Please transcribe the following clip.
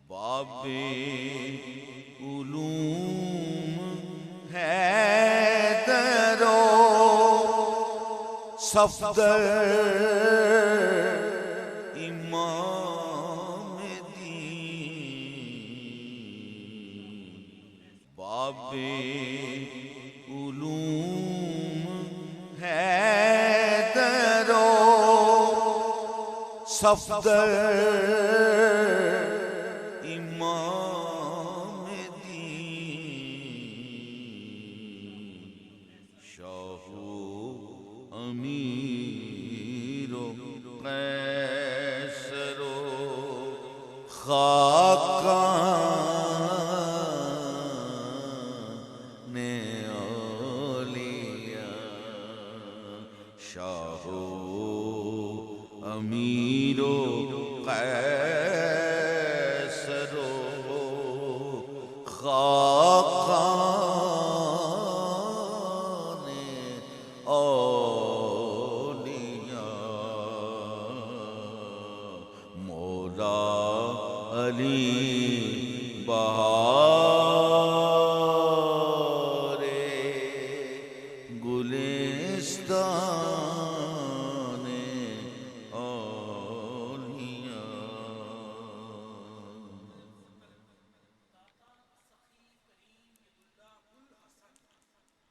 باب علوم حیدر و صفدر امام دین باب علوم حیدر و صفدر امام دین شاہ و امیر و قیصر و خاقان اولیاء شاہ و امیر و قیصر و خاقان اولیاء مولا علی